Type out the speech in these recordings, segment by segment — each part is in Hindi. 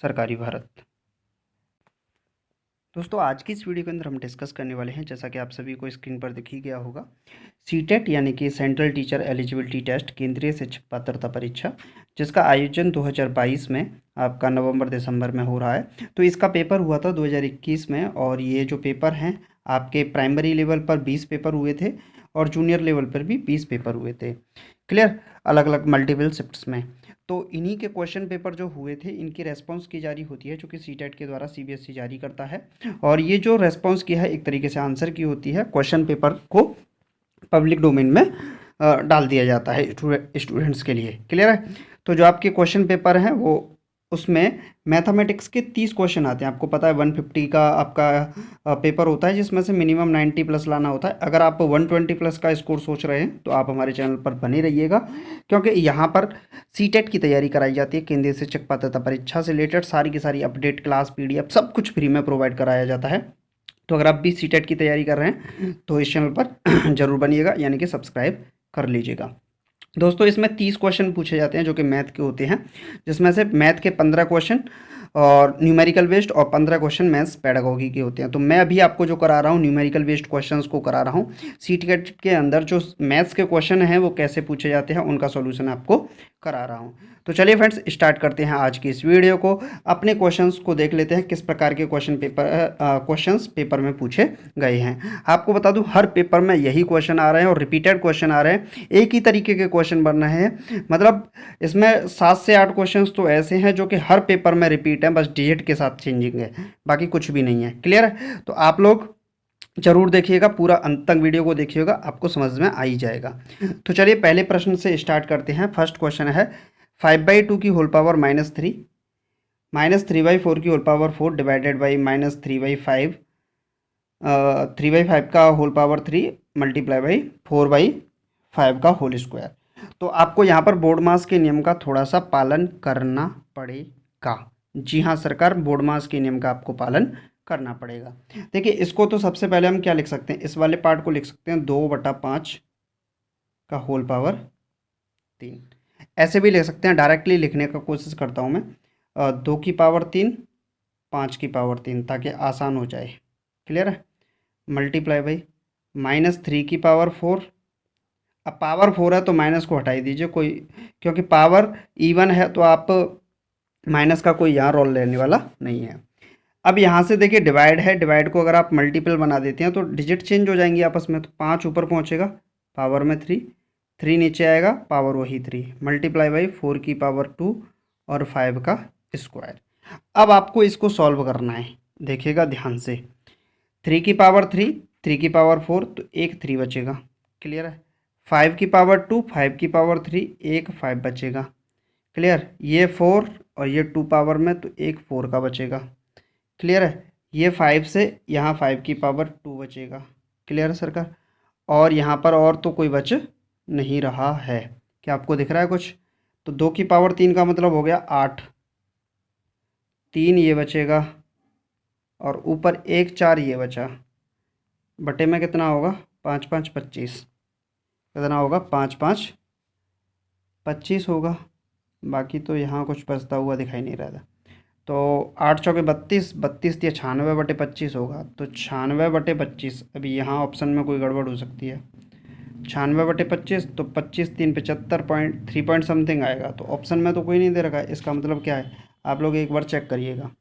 सरकारी भारत। दोस्तों आज की इस वीडियो के अंदर हम डिस्कस करने वाले हैं, जैसा कि आप सभी को स्क्रीन पर दिख ही गया होगा, सीटेट यानी कि सेंट्रल टीचर एलिजिबिलिटी टेस्ट, केंद्रीय शिक्षक पात्रता परीक्षा, जिसका आयोजन 2022 में आपका नवंबर दिसंबर में हो रहा है। तो इसका पेपर हुआ था 2021 में, और ये जो पेपर हैं आपके प्राइमरी लेवल पर 20 पेपर हुए थे और जूनियर लेवल पर भी 20 पेपर हुए थे। क्लियर, अलग अलग मल्टीपल शिफ्ट्स में। तो इन्हीं के क्वेश्चन पेपर जो हुए थे, इनकी रेस्पॉन्स की जारी होती है, जो कि सीटेट के द्वारा सीबीएसई जारी करता है। और ये जो रेस्पॉन्स की है, एक तरीके से आंसर की होती है, क्वेश्चन पेपर को पब्लिक डोमेन में डाल दिया जाता है स्टूडेंट्स के लिए। क्लियर है। तो जो आपके क्वेश्चन पेपर हैं वो, उसमें मैथमेटिक्स के 30 क्वेश्चन आते हैं। आपको पता है 150 का आपका पेपर होता है, जिसमें से मिनिमम 90 प्लस लाना होता है। अगर आप 120 प्लस का स्कोर सोच रहे हैं तो आप हमारे चैनल पर बने रहिएगा, क्योंकि यहाँ पर सीटेट की तैयारी कराई जाती है। केंद्रीय शिक्षक पात्रता परीक्षा से रिलेटेड सारी की सारी अपडेट, क्लास, पीडीएफ सब कुछ फ्री में प्रोवाइड कराया जाता है। तो अगर आप भी सीटेट की तैयारी कर रहे हैं तो इस चैनल पर जरूर बनिएगा, यानी कि सब्सक्राइब कर लीजिएगा। दोस्तों इसमें 30 क्वेश्चन पूछे जाते हैं, जो कि मैथ के होते हैं, जिसमें से मैथ के 15 क्वेश्चन और न्यूमेरिकल बेस्ड और 15 क्वेश्चन मैथ्स पेडागोगी के होते हैं। तो मैं अभी आपको जो करा रहा हूँ, न्यूमेरिकल बेस्ड क्वेश्चंस को करा रहा हूँ। सीटेट के अंदर जो मैथ्स के क्वेश्चन हैं वो कैसे पूछे जाते हैं, उनका सॉल्यूशन आपको करा रहा हूँ। तो चलिए फ्रेंड्स, स्टार्ट करते हैं आज की इस वीडियो को। अपने क्वेश्चंस को देख लेते हैं, किस प्रकार के क्वेश्चंस पेपर में पूछे गए हैं। आपको बता दूं, हर पेपर में यही क्वेश्चन आ रहे हैं और रिपीटेड क्वेश्चन आ रहे हैं, एक ही तरीके के क्वेश्चन बन रहे हैं। मतलब इसमें 7 से 8 क्वेश्चंस तो ऐसे हैं जो कि हर पेपर में रिपीट हैं, बस डिजिट के साथ चेंजिंग है, बाकी कुछ भी नहीं है। क्लियर है। तो आप लोग जरूर देखिएगा, पूरा अंत तक वीडियो को देखिएगा, आपको समझ में आ ही जाएगा। तो चलिए पहले प्रश्न से स्टार्ट करते हैं। फर्स्ट क्वेश्चन है 5/2 की होल पावर -3, -3/4 की होल पावर 4 डिवाइडेड बाई -3/5, 3/5 का होल पावर 3 मल्टीप्लाई बाई 4/5 का होल स्क्वायर। तो आपको यहाँ पर बोर्ड मास के नियम का थोड़ा सा पालन करना पड़ेगा। जी हाँ सरकार, बोर्ड मास के नियम का आपको पालन करना पड़ेगा। देखिए इसको तो सबसे पहले हम क्या लिख सकते हैं, इस वाले पार्ट को लिख सकते हैं 2/5 का होल पावर 3। ऐसे भी लिख सकते हैं, डायरेक्टली लिखने का कोशिश करता हूँ मैं, 2 की पावर 3, 5 की पावर 3, ताकि आसान हो जाए। क्लियर है। मल्टीप्लाई बाई -3 की पावर 4। अब पावर 4 है तो माइनस को हटा ही दीजिए, कोई, क्योंकि पावर इवन है तो आप माइनस का कोई यहाँ रोल लेने वाला नहीं है। अब यहाँ से देखिए डिवाइड है, डिवाइड को अगर आप मल्टीपल बना देते हैं तो डिजिट चेंज हो जाएंगी आपस में। तो 5 ऊपर पहुँचेगा, पावर में 3, 3 नीचे आएगा, पावर वही 3, मल्टीप्लाई बाई 4 की पावर 2 और 5 का स्क्वायर। अब आपको इसको सॉल्व करना है, देखिएगा ध्यान से। 3 की पावर 3, 3 की पावर 4, तो एक 3 बचेगा। क्लियर है। 5 की पावर 2, 5 की पावर 3, एक 5 बचेगा। क्लियर। ये 4 और ये 2 पावर में, तो एक 4 का बचेगा। क्लियर है। ये 5 से यहाँ 5 की पावर 2 बचेगा। क्लियर है सरकार। और यहाँ पर और तो कोई बच नहीं रहा है। क्या आपको दिख रहा है कुछ? तो 2 की पावर 3 का मतलब हो गया 8, 3 ये बचेगा और ऊपर एक 4 ये बचा। बटे में कितना होगा, 5 5 25, कितना होगा, 5 5 25 होगा। बाकी तो यहाँ कुछ बचता हुआ दिखाई नहीं रहा था। तो 8 चौके 32, 32 या 96/25 होगा, तो 96/25। अभी यहाँ ऑप्शन में कोई गड़बड़ हो सकती है। 96/25, तो 25 3 75.3 पॉइंट समथिंग आएगा। तो ऑप्शन में तो कोई नहीं दे रखा है, इसका मतलब क्या है, आप लोग एक बार चेक करिएगा।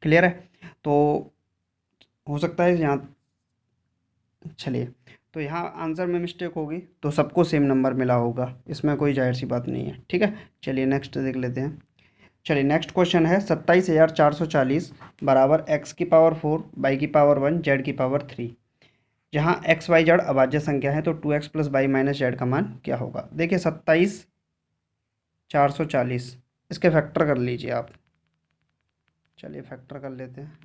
क्लियर है। तो हो सकता है यहाँ, चलिए, तो यहाँ आंसर में मिस्टेक होगी, तो सबको सेम नंबर मिला होगा, इसमें कोई जाहिर सी बात नहीं है। ठीक है, चलिए नेक्स्ट देख लेते हैं। चलिए नेक्स्ट क्वेश्चन है 27,440 बराबर x की पावर 4, y की पावर 1, z की पावर 3। जहाँ एक्स वाई जेड अभाज्य संख्या है तो 2x plus Y minus Z का मान क्या होगा। देखिए 27,440, इसके फैक्टर कर लीजिए आप। चलिए फैक्टर कर लेते हैं।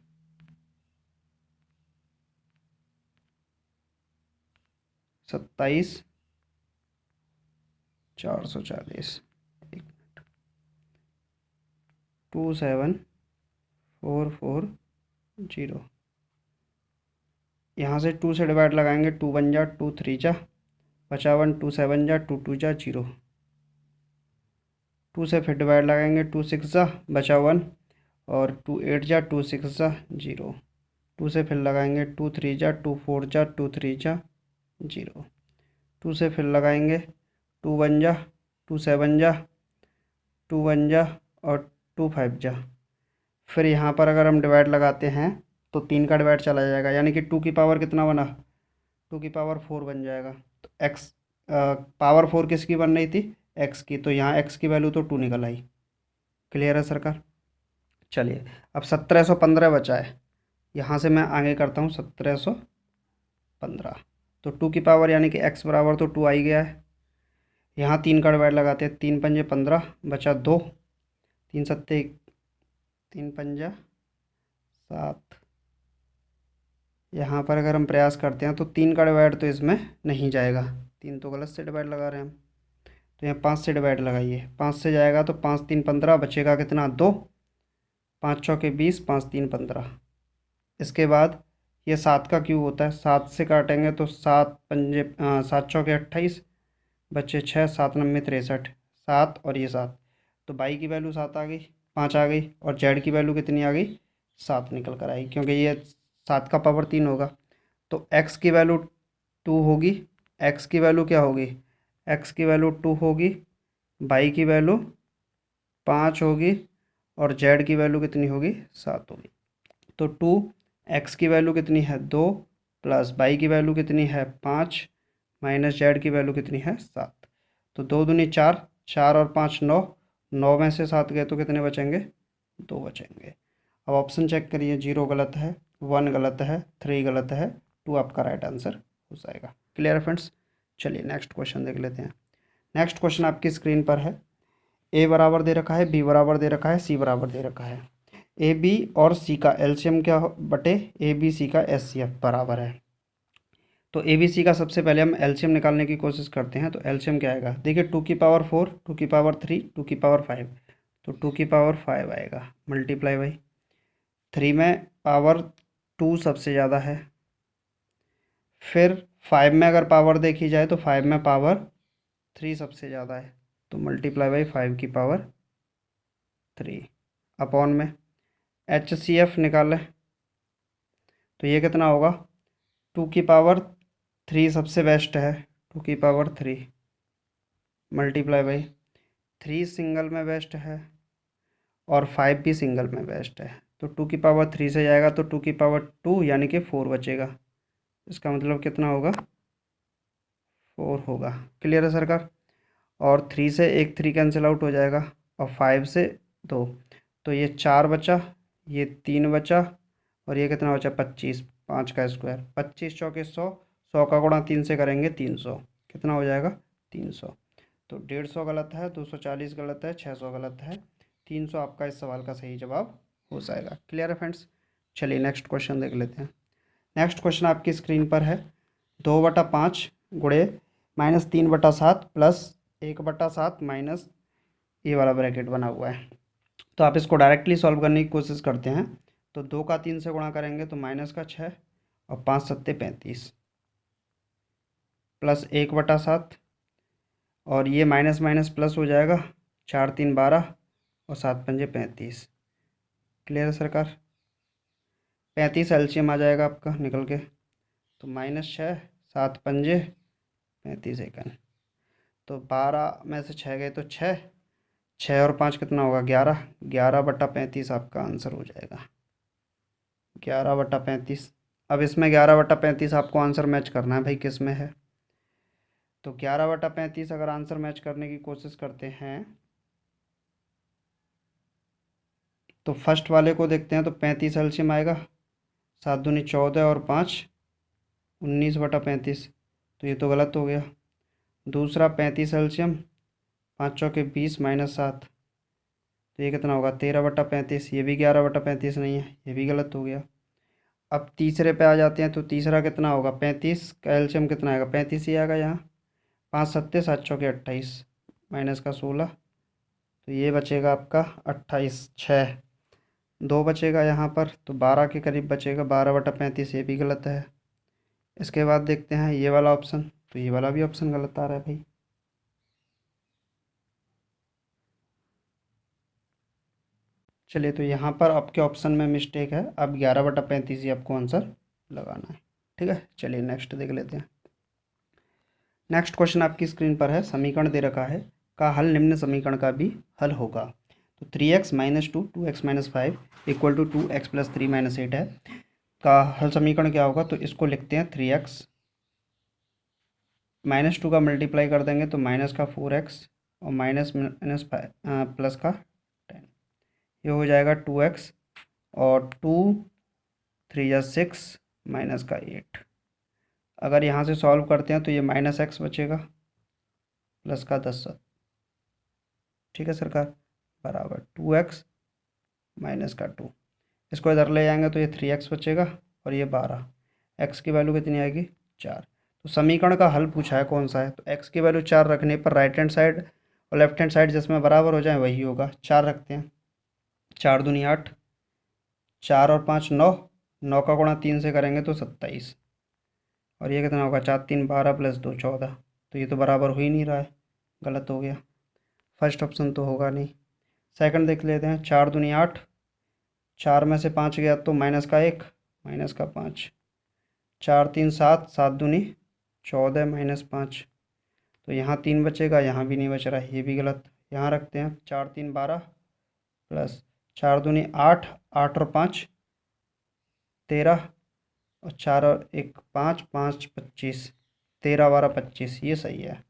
27,440, 27,440। यहाँ से 2 से डिवाइड लगाएंगे, 2 1 जा, 2 3 जा, बचा 1, 2 7 जा, 2 2 जा 0। 2 से फिर डिवाइड लगाएंगे, 2 6 जा, बचा 1, और 2 8 जा 2 6 जा 0, 2 से फिर लगाएंगे 2 3 जा 2 4 जा 2 3 जा 0, 2 से फिर लगाएंगे 2 1 जा 2 7 जा 2 1 जा और 2 5 जा। फिर यहाँ पर अगर हम डिवाइड लगाते हैं तो 3 का डिवाइड चला जाएगा, यानी कि 2 की पावर कितना बना, 2 की पावर 4 बन जाएगा। तो एक्स पावर 4 किसकी बन रही थी, एक्स की, तो यहाँ एक्स की वैल्यू तो 2 निकल आई। क्लियर है सरकार। चलिए अब 1715 बचा है, यहाँ से मैं आगे करता हूँ 1715। तो 2 की पावर यानी कि एक्स बराबर तो 2 आ ही गया है। यहाँ 3 का डिवाइड लगाते हैं, 3 पंजे 15 बचा 2, 3 सत्ते 3 पंजा 7। यहाँ पर अगर हम प्रयास करते हैं तो 3 का डिवाइड तो इसमें नहीं जाएगा, 3 तो गलत से डिवाइड लगा रहे हैं हम। तो यहाँ 5 से डिवाइड लगाइए, 5 से जाएगा तो 5 3 15, बचेगा कितना 2, 5 चौके 20, 5 3 15। इसके बाद ये 7 का क्यूब होता है, 7 से काटेंगे तो 7 पंजे 7 चौके 28, बच्चे 6, 7 नम्बे 63, 7 और ये 7, तो बाई की वैल्यू 7 आ गई, 5 आ गई, और जेड की वैल्यू कितनी आ गई, 7 निकल कर आई, क्योंकि ये 7 का पावर 3 होगा। तो एक्स की वैल्यू 2 होगी, एक्स की वैल्यू क्या होगी, एक्स की वैल्यू 2 होगी, बाई की वैल्यू 5 होगी, और जेड की वैल्यू कितनी होगी, 7 होगी। तो 2 एक्स की वैल्यू कितनी है 2, प्लस बाई की वैल्यू कितनी है 5, माइनस जेड की वैल्यू कितनी है 7। तो 2 दूनी 4, 4 और 5 9, 9 में से 7 गए तो कितने बचेंगे, 2 बचेंगे। अब ऑप्शन चेक करिए, 0 गलत है, 1 गलत है, 3 गलत है, 2 आपका राइट आंसर हो जाएगा। क्लियर है फ्रेंड्स। चलिए नेक्स्ट क्वेश्चन देख लेते हैं। नेक्स्ट क्वेश्चन आपकी स्क्रीन पर है। ए बराबर दे रखा है, बी बराबर दे रखा है, सी बराबर दे रखा है। ए बी और सी का एलसीएम क्या बटे ए बी सी का एचसीएफ बराबर है। तो ए बी सी का सबसे पहले हम एलसीएम निकालने की कोशिश करते हैं। तो एलसीएम क्या आएगा, देखिए 2 की पावर 4, 2 की पावर 3, 2 की पावर 5, तो 2 की पावर 5 आएगा, मल्टीप्लाई बाई 3 में पावर 2 सबसे ज़्यादा है, फिर 5 में अगर पावर देखी जाए तो 5 में पावर 3 सबसे ज़्यादा है, तो मल्टीप्लाई बाई 5 की पावर 3 अपॉन में एच सी एफ निकालें तो ये कितना होगा, 2 की पावर 3 सबसे बेस्ट है, 2 की पावर 3 मल्टीप्लाई बाई 3 सिंगल में बेस्ट है और 5 भी सिंगल में बेस्ट है। तो 2 की पावर 3 से जाएगा तो 2 की पावर 2 यानी कि 4 बचेगा, इसका मतलब कितना होगा, 4 होगा। क्लियर है सरकार। और 3 से एक 3 कैंसिल आउट हो जाएगा, और 5 से 2, तो ये 4 बचा, ये 3 बचा, और ये कितना बचा 25, 5 का स्क्वायर, 25 चौके 100, 100 का गुणा 3 से करेंगे 300, कितना हो जाएगा 300। तो 150 गलत है, 240 गलत है, 600 गलत है, 300 आपका इस सवाल का सही जवाब हो जाएगा। क्लियर है फ्रेंड्स। चलिए नेक्स्ट क्वेश्चन देख लेते हैं। नेक्स्ट क्वेश्चन आपकी स्क्रीन पर है। 2/5 गुणे -3/7 प्लस 1/7 माइनस ये वाला ब्रैकेट बना हुआ है। तो आप इसको डायरेक्टली सॉल्व करने की कोशिश करते हैं। तो 2 का 3 से गुणा करेंगे तो माइनस का 6, और 5 सत्ते 35, प्लस 1/7, और ये माइनस माइनस प्लस हो जाएगा, 4 3 12, और 7 पंजे 35। क्लियर है सरकार। 35 एलसीएम आ जाएगा आपका निकल के, तो -6, 7 पंजे 35 एकन, तो 12 में से 6 गए तो 6, 6 और 5 कितना होगा 11, 11/35 आपका आंसर हो जाएगा, 11/35। अब इसमें 11/35 आपको आंसर मैच करना है भाई, किस में है। तो 11/35 अगर आंसर मैच करने की कोशिश करते हैं तो फर्स्ट वाले को देखते हैं। तो 35 एलसीएम आएगा, 7 दूनी 14 और 5 19/35, तो ये तो गलत हो गया। दूसरा 35 एलसीएम, 5 चौके 20 -7, तो ये कितना होगा 13/35, ये भी 11/35 नहीं है, ये भी गलत हो गया। अब तीसरे पे आ जाते हैं। तो तीसरा कितना होगा, 35 का एलसीएम कितना आएगा, 35 ही आएगा यहाँ, 5 सत्ते 7 चौके 28, माइनस का 16, तो ये बचेगा आपका 28, 6 2 बचेगा यहाँ पर, तो 12 के करीब बचेगा, 12/35, ये भी गलत है। इसके बाद देखते हैं ये वाला ऑप्शन, तो ये वाला भी ऑप्शन गलत आ रहा है भाई। चलिए, तो यहाँ पर आपके ऑप्शन में मिस्टेक है, अब 11/35 ही आपको आंसर लगाना है। ठीक है, चलिए नेक्स्ट देख लेते हैं। नेक्स्ट क्वेश्चन आपकी स्क्रीन पर है, समीकरण दे रखा है का हल निम्न समीकरण का भी हल होगा। तो 3x - 2 2x - 5 equal to 2x + 3 - 8 है, का हल समीकरण क्या होगा। तो इसको लिखते हैं 3x -2 का मल्टीप्लाई कर देंगे तो माइनस का 4x और माइनस माइनस प्लस का 10, ये हो जाएगा 2x और 2 3 या 6 माइनस का 8। अगर यहाँ से सॉल्व करते हैं तो ये -x बचेगा प्लस का 10। ठीक है सरकार, बराबर 2x माइनस का 2। इसको इधर ले जाएंगे तो ये 3x बचेगा और ये 12। x की वैल्यू कितनी आएगी 4। तो समीकरण का हल पूछा है कौन सा है, तो x की वैल्यू 4 रखने पर राइट हैंड साइड और लेफ्ट हैंड साइड जिसमें बराबर हो जाए वही होगा। 4 रखते हैं, 4 दूनी 8, 4 और 5 9, 9 का गुणा 3 से करेंगे तो 27, और ये कितना होगा 4 3 12 + 2 14। तो ये तो बराबर हो ही नहीं रहा है, गलत हो गया, फर्स्ट ऑप्शन तो होगा नहीं। सेकंड देख लेते हैं, 4 दूनी 8, 4 में से 5 गया तो माइनस का 1 माइनस का 5, 4 3 7, 7 दूनी 14 -5। तो यहाँ 3 बचेगा, यहाँ भी नहीं बच रहा है, ये भी गलत। यहाँ रखते हैं 4 3 12 प्लस 4 दूनी 8, 8 और 5 13, और 4 और 1 5 5 25, 13 12 25, ये सही है।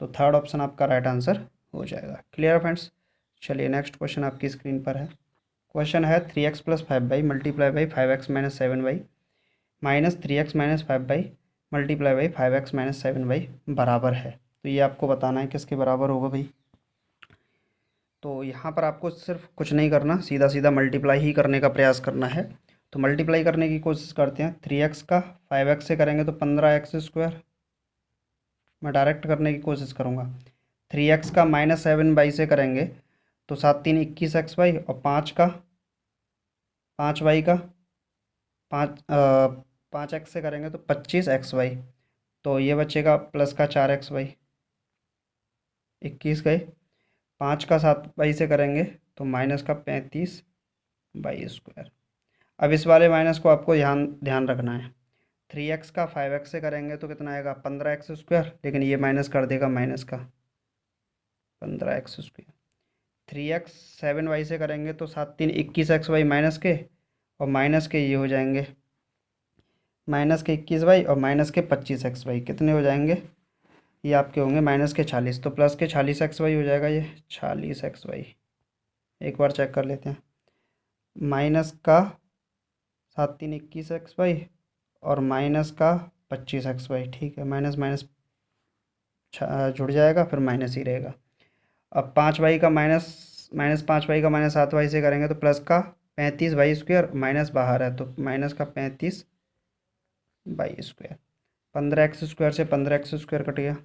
तो थर्ड ऑप्शन आपका राइट आंसर हो जाएगा। Clear friends. चलिए नेक्स्ट क्वेश्चन आपकी स्क्रीन पर है। क्वेश्चन है 3x + 5y multiply by 5x - 7y minus 3x - 5y multiply by 5x - 7y बराबर है। तो ये आपको बताना है किसके बराबर होगा भाई। तो यहाँ पर आपको सिर्फ कुछ नहीं करना, सीधा सीधा मल्टीप्लाई ही करने का प्रयास करना है। तो मल्टीप्लाई करने की कोशिश करते हैं। 3x का 5x से करेंगे तो 15x²। मैं डायरेक्ट करने की कोशिश करूँगा। 3x का -7y से करेंगे तो 7 3 21xy, और 5 का 5y का 5x से करेंगे तो 25xy। तो ये बचेगा प्लस का 4xy, 21 गए। 5 का 7y से करेंगे तो माइनस का 35y²। अब इस वाले माइनस को आपको ध्यान ध्यान रखना है। 3x का 5x से करेंगे तो कितना आएगा 15x², लेकिन ये माइनस कर देगा माइनस का 15x²। 3x 7y से करेंगे तो 7 3 21xy माइनस के, और माइनस के ये हो जाएंगे माइनस के 21y और माइनस के 25xy, कितने हो जाएंगे ये आपके होंगे माइनस के 40। तो प्लस के 40xy हो जाएगा, ये 40xy। एक बार चेक कर लेते हैं। माइनस का 7 3 21xy और माइनस का 25xy। ठीक है, माइनस माइनस जुड़ जाएगा, फिर माइनस ही रहेगा। अब 5y का -5y का -7y से करेंगे तो प्लस का 35y², माइनस बाहर है तो माइनस का 35y²। 15x² से 15x² कट गया,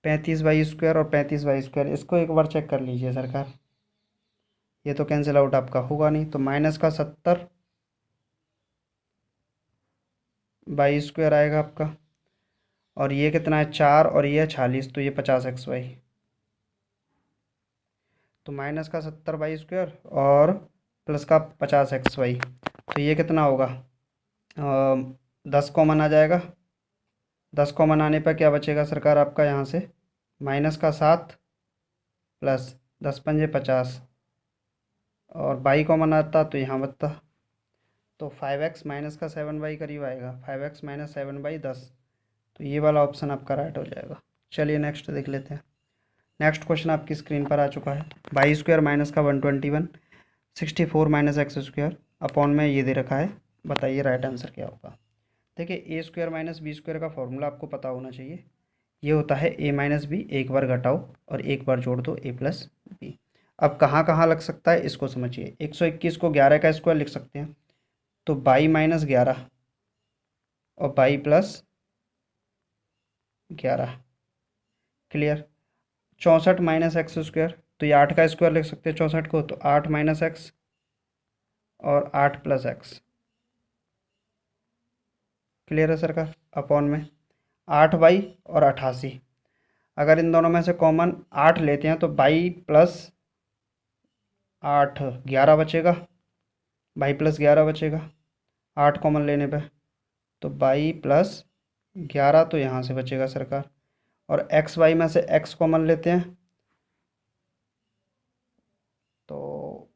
35y² और 35y²। इसको एक बार चेक कर लीजिए सरकार, ये तो कैंसिल आउट आपका होगा नहीं। तो माइनस का 70y² आएगा आपका, और ये कितना है 4 और ये 40, तो ये 50xy। तो माइनस का 70y² और प्लस का 50xy, तो ये कितना होगा 10 कॉमन आ जाएगा। 10 कॉमन आने पर क्या बचेगा सरकार आपका यहाँ से, माइनस का 7 प्लस 10 पंजे 50, और बाई कॉमन आता तो यहाँ बचता। तो 5x माइनस का 7y करीब आएगा, 5x - 7y 10। तो ये वाला ऑप्शन आपका राइट हो जाएगा। चलिए नेक्स्ट देख लेते हैं। नेक्स्ट क्वेश्चन आपकी स्क्रीन पर आ चुका है। y² माइनस का 121 64 - x² अपॉन में ये दे रखा है, बताइए राइट आंसर क्या होगा। देखिए a² - b² का फॉर्मूला आपको पता होना चाहिए। ये होता है a - b, एक बार घटाओ और एक बार जोड़ दो a + b। अब कहाँ कहाँ लग सकता है इसको समझिए। 121 को 11 का स्क्वायर लिख सकते हैं, तो 22 - 11 और 22 + 11। क्लियर। 64 - x², तो ये 8 का स्क्वायर लिख सकते हैं 64 को, तो 8 - x और 8 + x। क्लियर है सर का, अपॉन में 8y और 88। अगर इन दोनों में से कॉमन 8 लेते हैं तो 22 + 8 11 बचेगा, बाई प्लस 11 बचेगा 8 कॉमन लेने पे, तो बाई प्लस 11 तो यहाँ से बचेगा सरकार। और एक्स वाई में से एक्स कॉमन लेते हैं तो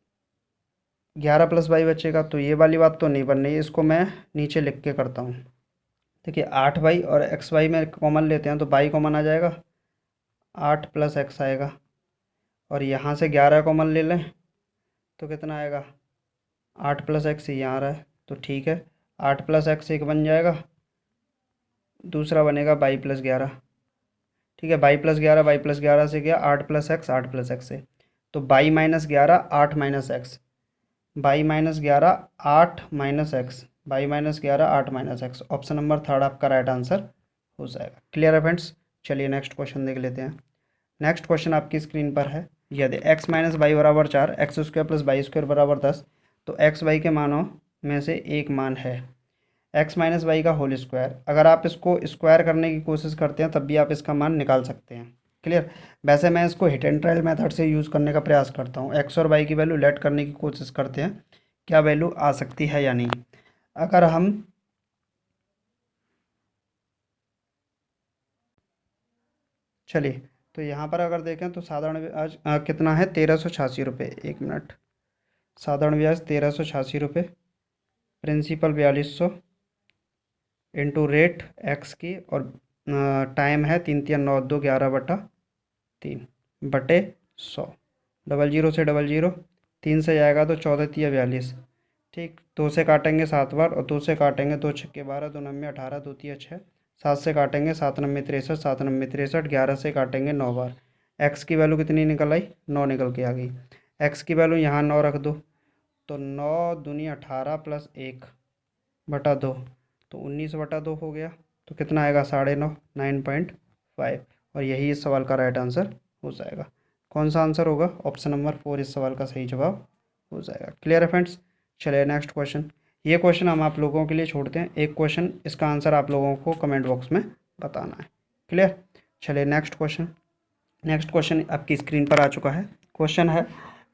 11 प्लस बाई बचेगा, तो ये वाली बात तो नहीं बन रही है, इसको मैं नीचे लिख के करता हूँ। देखिए 8 बाई और एक्स वाई में कॉमन लेते हैं तो बाई कॉमन आ जाएगा, 8 प्लस एक्स आएगा, और यहाँ से 11 कॉमन ले लें तो कितना आएगा, 8 प्लस एक्स यहाँ आ रहा है तो ठीक है, 8 प्लस एक्स एक बन जाएगा, दूसरा बनेगा बाई प्लस 11। ठीक है, बाई प्लस 11, बाई प्लस 11 से गया 8 प्लस एक्स, 8 प्लस एक्स से, तो by minus 11 8 minus x, by minus 11 8 minus x, by minus 11 8 minus x, option number third आपका राइट आंसर हो जाएगा। क्लियर है फ्रेंड्स? चलिए नेक्स्ट क्वेश्चन देख लेते हैं। नेक्स्ट क्वेश्चन आपकी स्क्रीन पर है, यदि x माइनस बाई बराबर 4, x square plus by square बराबर 10, तो एक्स वाई के मानों में से एक मान है x माइनस वाई का होल स्क्वायर। अगर आप इसको स्क्वायर करने की कोशिश करते हैं तब भी आप इसका मान निकाल सकते हैं। क्लियर? वैसे मैं इसको हिट एंड ट्रायल मेथड से यूज़ करने का प्रयास करता हूँ, एक्स और वाई की वैल्यू लेट करने की कोशिश करते हैं क्या वैल्यू आ सकती है या नहीं। अगर हम चलिए तो यहाँ पर अगर देखें तो साधारण ब्याज कितना है, 1386 रुपये, 1 मिनट, साधारण ब्याज 1386 रुपये, प्रिंसिपल 4200 इंटू रेट एक्स की, और टाइम है 3 3 9 2 11/3 बटे 100, 00 से 00, 3 से जाएगा तो 14 3 42, ठीक, 2 से काटेंगे 7 बार और 2 से काटेंगे 2 छक्के 12, 2 नम्बे 18, 2 तिया 6, 7 से काटेंगे 7 नम्बे 63, 7 नम्बे 63, 11 से काटेंगे 9 बार। एक्स की वैल्यू कितनी निकल आई, 9 निकल के आ गई। एक्स की वैल्यू यहाँ 9 रख दो, तो 9 दूनी 18 प्लस 1/2, तो 19/2 हो गया, तो कितना आएगा 9.5, 9.5, और यही इस सवाल का राइट आंसर हो जाएगा। कौन सा आंसर होगा, ऑप्शन नंबर 4 इस सवाल का सही जवाब हो जाएगा। क्लियर है फ्रेंड्स? चलिए नेक्स्ट क्वेश्चन, ये क्वेश्चन हम आप लोगों के लिए छोड़ते हैं, एक क्वेश्चन इसका आंसर आप लोगों को कमेंट बॉक्स में बताना है। क्लियर? चलिए नेक्स्ट क्वेश्चन, नेक्स्ट क्वेश्चन आपकी स्क्रीन पर आ चुका है। क्वेश्चन है,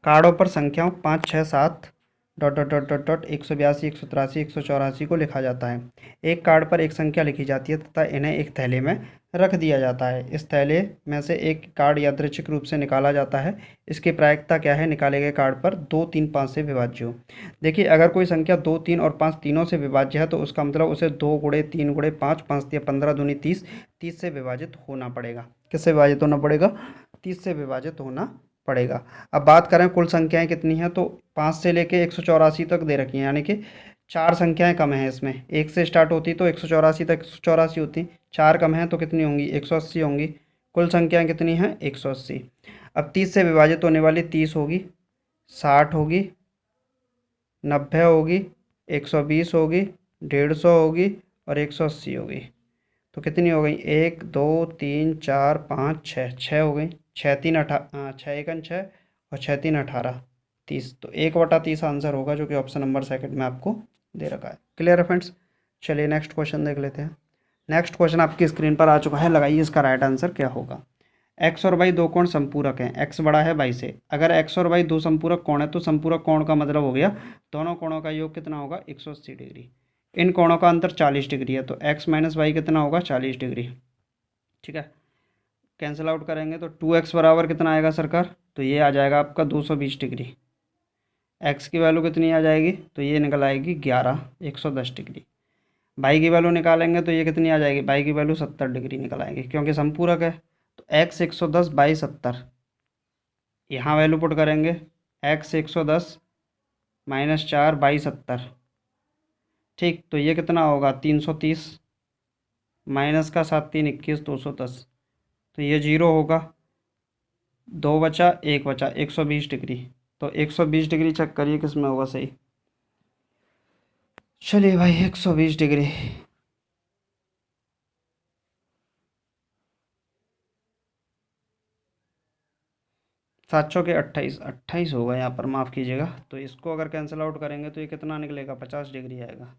कार्डों पर संख्याओं 5 6 7 dot dot dot dot dot 182 183 184 को लिखा जाता है। एक कार्ड पर एक संख्या लिखी जाती है तथा इन्हें एक थैले में रख दिया जाता है। इस थैले में से एक कार्ड यादृच्छिक रूप से निकाला जाता है। इसकी प्रायिकता क्या है, निकाले गए कार्ड पर 2 3 5 से विभाज्य हो। देखिए अगर कोई संख्या 2 3 और 5 तीनों से विभाज्य है तो उसका मतलब उसे 2 गुणे 3 गुणे 5 5 या 15 दूनी 30 30 से विभाजित होना पड़ेगा। किससे विभाजित होना पड़ेगा, 30 से विभाजित होना पड़ेगा। अब बात करें कुल संख्याएं कितनी हैं, तो 5 से लेके 184 तक दे रखी हैं, यानी कि 4 संख्याएं कम हैं इसमें। 1 से स्टार्ट होती तो 184 तक 184 होती, 4 कम हैं तो कितनी होंगी, 180 होंगी। कुल संख्याएं कितनी हैं, 180। अब 30 से विभाजित होने वाली 30 होगी, 60 होगी, 90 होगी, 120 होगी, 150 होगी और 180 होगी। तो कितनी हो गई, 1 2 3 4 5 6, 6 हो गई, 6 3 6 1 6 और 6 3 18, 30, तो 1/30 आंसर होगा जो कि ऑप्शन नंबर सेकंड में आपको दे रखा है। क्लियर है फ्रेंड्स? चलिए नेक्स्ट क्वेश्चन देख लेते हैं। नेक्स्ट क्वेश्चन आपकी स्क्रीन पर आ चुका है, लगाइए इसका राइट आंसर क्या होगा। एक्स और वाई दो कोण संपूरक हैं, एक्स बड़ा है वाई से। अगर एक्स और वाई दो संपूरक कोण है तो संपूरक कोण का मतलब हो गया दोनों कोणों का योग कितना होगा, 180 डिग्री। इन कोणों का अंतर 40 डिग्री है, तो एक्स माइनस वाई कितना होगा, 40 डिग्री। ठीक है, कैंसिल आउट करेंगे तो 2x बराबर कितना आएगा सरकार, तो ये आ जाएगा आपका 220 डिग्री। एक्स की वैल्यू कितनी आ जाएगी, तो ये निकल आएगी 11, 110 डिग्री। बाई की वैल्यू निकालेंगे तो ये कितनी आ जाएगी, बाई की वैल्यू 70 डिग्री निकल आएगी क्योंकि संपूरक है। तो एक्स 110 बाई 70, यहाँ वैल्यू पुट करेंगे, एक्स 110 माइनस 4 बाई 70, ठीक, तो ये कितना होगा 330, माइनस का 7 3 21 210, तो ये जीरो होगा, 2 बचा 1 बचा, 120 डिग्री। तो 120 डिग्री चेक करिए किस में होगा सही। चलिए भाई 120 डिग्री, 7 चौके 28, 28 होगा यहाँ पर, माफ़ कीजिएगा। तो इसको अगर कैंसिल आउट करेंगे तो ये कितना निकलेगा, 50 डिग्री आएगा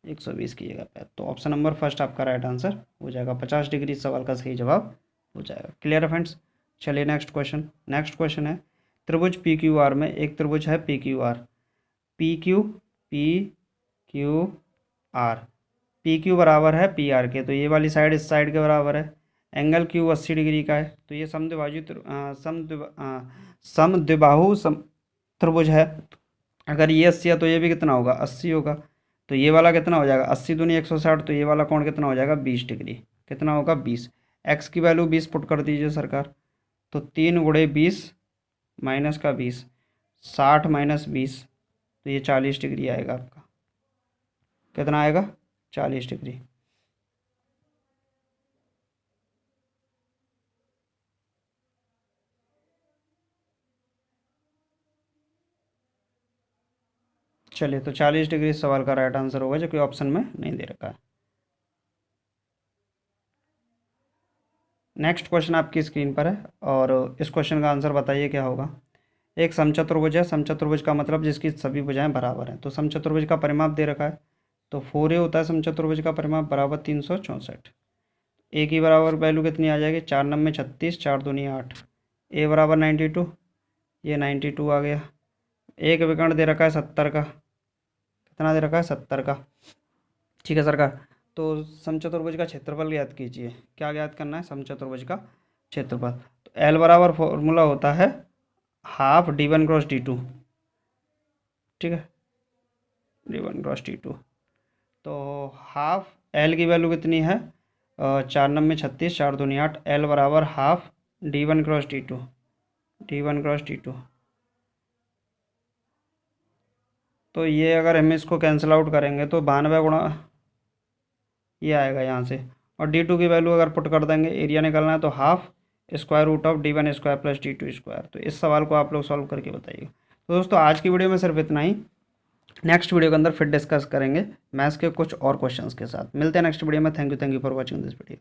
120 की जगह पे। तो ऑप्शन नंबर फर्स्ट आपका राइट आंसर हो जाएगा, 50 डिग्री इस सवाल का सही जवाब हो जाएगा। क्लियर है फ्रेंड्स? चलिए नेक्स्ट क्वेश्चन, नेक्स्ट क्वेश्चन है, त्रिभुज पी क्यू आर में एक त्रिभुज है P Q R, P Q R, P Q बराबर है पी आर के, तो ये वाली साइड इस साइड के बराबर है। एंगल क्यू 80 डिग्री का है, तो ये समद्विबाहु त्रिभुज है। अगर ये 80 है तो ये भी कितना होगा, 80 होगा। तो ये वाला कितना हो जाएगा, 80 दूनी 160, तो ये वाला कोण कितना हो जाएगा, 20 डिग्री। कितना होगा, 20। एक्स की वैल्यू 20 पुट कर दीजिए सरकार, तो 3 × 20 माइनस का 20, 60 माइनस 20, तो ये 40 डिग्री आएगा आपका। कितना आएगा, 40 डिग्री। चलिए, तो 40 डिग्री इस सवाल का राइट आंसर होगा, जो कि ऑप्शन में नहीं दे रखा है। नेक्स्ट क्वेश्चन आपकी स्क्रीन पर है, और इस क्वेश्चन का आंसर बताइए क्या होगा। एक समचतुर्भुज है, समचतुर्भुज का मतलब जिसकी सभी भुजाएं बराबर हैं। तो समचतुर्भुज का परिमाप दे रखा है, तो 4a होता है समचतुर्भुज का परिमाप, बराबर 364। ए की बराबर वैल्यू कितनी आ जाएगी, 4 9 36, 4 दूनी 8। ए बराबर 92, ये 92 आ गया। एक विकर्ण दे रखा है 70 का, कितना दे रखा है, 70 का। ठीक है सरकार, तो समचतुर्भुज का क्षेत्रफल ज्ञात कीजिए। क्या ज्ञात करना है, समचतुर्भुज का क्षेत्रफल। तो एल बराबर फॉर्मूला होता है हाफ d1 क्रॉस d2। ठीक है, d1 क्रॉस d2। तो हाफ एल की वैल्यू कितनी है, 4 9 36, 4 दूनी 8। एल बराबर half d1 cross d2, d1 cross d2। तो ये अगर हम इसको कैंसिल आउट करेंगे तो 92 गुणा ये आएगा यहाँ से, और d2 की वैल्यू अगर पुट कर देंगे, एरिया निकालना है, तो half square root of d1 square plus d2 square. तो इस सवाल को आप लोग सॉल्व करके बताइए। तो दोस्तों आज की वीडियो में सिर्फ इतना ही। नेक्स्ट वीडियो के अंदर फिर डिस्कस करेंगे मैथ्स के कुछ और क्वेश्चंस के साथ। मिलते हैं नेक्स्ट वीडियो में। Thank you for watching this video.